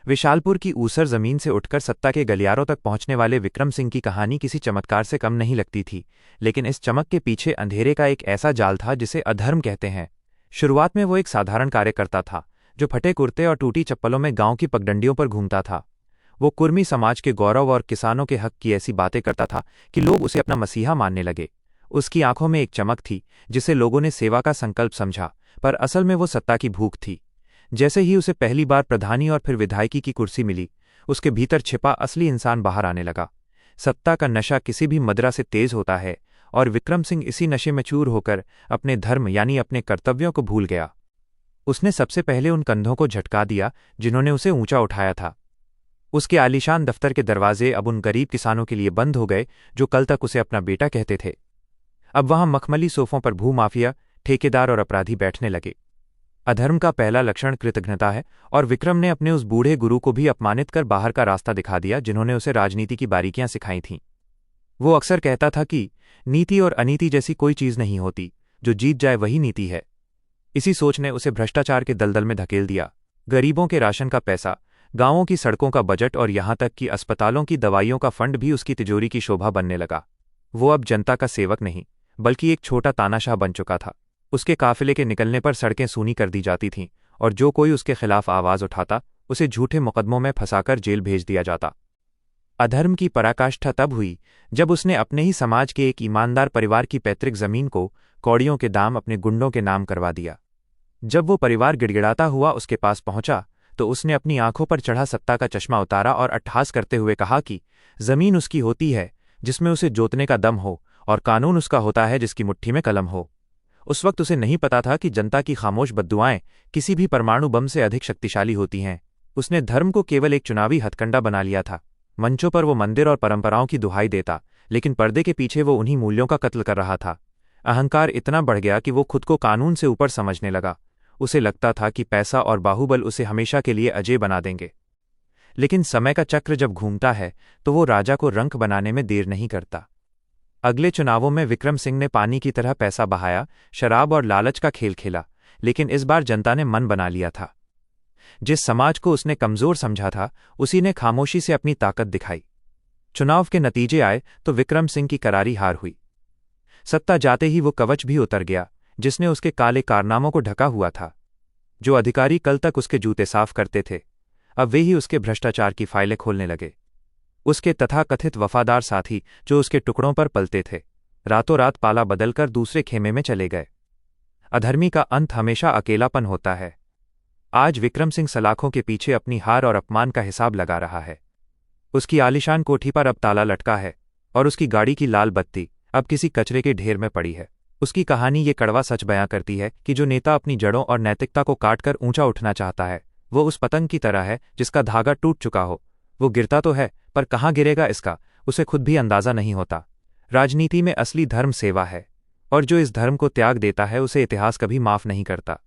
विशालपुर की ऊसर जमीन से उठकर सत्ता के गलियारों तक पहुंचने वाले विक्रम सिंह की कहानी किसी चमत्कार से कम नहीं लगती थी, लेकिन इस चमक के पीछे अंधेरे का एक ऐसा जाल था जिसे अधर्म कहते हैं। शुरुआत में वो एक साधारण कार्यकर्ता था, जो फटे कुर्ते और टूटी चप्पलों में गांव की पगडंडियों पर घूमता था। वो कुर्मी समाज के गौरव और किसानों के हक की ऐसी बातें करता था कि लोग उसे अपना मसीहा मानने लगे। उसकी आंखों में एक चमक थी जिसे लोगों ने सेवा का संकल्प समझा, पर असल में वो सत्ता की भूख थी। जैसे ही उसे पहली बार प्रधानी और फिर विधायकी की कुर्सी मिली, उसके भीतर छिपा असली इंसान बाहर आने लगा। सत्ता का नशा किसी भी मदिरा से तेज होता है, और विक्रम सिंह इसी नशे में चूर होकर अपने धर्म यानी अपने कर्तव्यों को भूल गया। उसने सबसे पहले उन कंधों को झटका दिया जिन्होंने उसे ऊंचा उठाया था। उसके आलीशान दफ्तर के दरवाजे अब उन गरीब किसानों के लिए बंद हो गए जो कल तक उसे अपना बेटा कहते थे। अब वहां मखमली सोफों पर भूमाफिया, ठेकेदार और अपराधी बैठने लगे। अधर्म का पहला लक्षण कृतघ्नता है, और विक्रम ने अपने उस बूढ़े गुरु को भी अपमानित कर बाहर का रास्ता दिखा दिया जिन्होंने उसे राजनीति की बारीकियां सिखाई थीं। वो अक्सर कहता था कि नीति और अनीति जैसी कोई चीज नहीं होती, जो जीत जाए वही नीति है। इसी सोच ने उसे भ्रष्टाचार के दलदल में धकेल दिया। गरीबों के राशन का पैसा, गांवों की सड़कों का बजट और यहां तक कि अस्पतालों की दवाइयों का फंड भी उसकी तिजोरी की शोभा बनने लगा। वो अब जनता का सेवक नहीं, बल्कि एक छोटा तानाशाह बन चुका था। उसके काफिले के निकलने पर सड़कें सूनी कर दी जाती थीं, और जो कोई उसके खिलाफ आवाज उठाता उसे झूठे मुकदमों में फंसाकर जेल भेज दिया जाता। अधर्म की पराकाष्ठा तब हुई जब उसने अपने ही समाज के एक ईमानदार परिवार की पैतृक जमीन को कौड़ियों के दाम अपने गुंडों के नाम करवा दिया। जब वो परिवार गिड़गिड़ाता हुआ उसके पास पहुंचा, तो उसने अपनी आंखों पर चढ़ा सत्ता का चश्मा उतारा और अट्टहास करते हुए कहा कि जमीन उसकी होती है जिसमें उसे जोतने का दम हो, और कानून उसका होता है जिसकी मुट्ठी में कलम हो। उस वक्त उसे नहीं पता था कि जनता की खामोश बद्दुआएं किसी भी परमाणु बम से अधिक शक्तिशाली होती हैं। उसने धर्म को केवल एक चुनावी हथकंडा बना लिया था। मंचों पर वो मंदिर और परंपराओं की दुहाई देता, लेकिन पर्दे के पीछे वो उन्हीं मूल्यों का कत्ल कर रहा था। अहंकार इतना बढ़ गया कि वो खुद को कानून से ऊपर समझने लगा। उसे लगता था कि पैसा और बाहुबल उसे हमेशा के लिए अजय बना देंगे। लेकिन समय का चक्र जब घूमता है तो वो राजा को रंक बनाने में देर नहीं करता। अगले चुनावों में विक्रम सिंह ने पानी की तरह पैसा बहाया, शराब और लालच का खेल खेला, लेकिन इस बार जनता ने मन बना लिया था। जिस समाज को उसने कमजोर समझा था, उसी ने खामोशी से अपनी ताकत दिखाई। चुनाव के नतीजे आए तो विक्रम सिंह की करारी हार हुई। सत्ता जाते ही वो कवच भी उतर गया जिसने उसके काले कारनामों को ढका हुआ था। जो अधिकारी कल तक उसके जूते साफ करते थे, अब वे ही उसके भ्रष्टाचार की फाइलें खोलने लगे। उसके तथाकथित वफादार साथी जो उसके टुकड़ों पर पलते थे, रातों रात पाला बदलकर दूसरे खेमे में चले गए। अधर्मी का अंत हमेशा अकेलापन होता है। आज विक्रम सिंह सलाखों के पीछे अपनी हार और अपमान का हिसाब लगा रहा है। उसकी आलीशान कोठी पर अब ताला लटका है, और उसकी गाड़ी की लाल बत्ती अब किसी कचरे के ढेर में पड़ी है। उसकी कहानी ये कड़वा सच बयां करती है कि जो नेता अपनी जड़ों और नैतिकता को काटकर ऊंचा उठना चाहता है, वो उस पतंग की तरह है जिसका धागा टूट चुका हो। वो गिरता तो है, पर कहाँ गिरेगा इसका उसे खुद भी अंदाजा नहीं होता। राजनीति में असली धर्म सेवा है, और जो इस धर्म को त्याग देता है उसे इतिहास कभी माफ नहीं करता।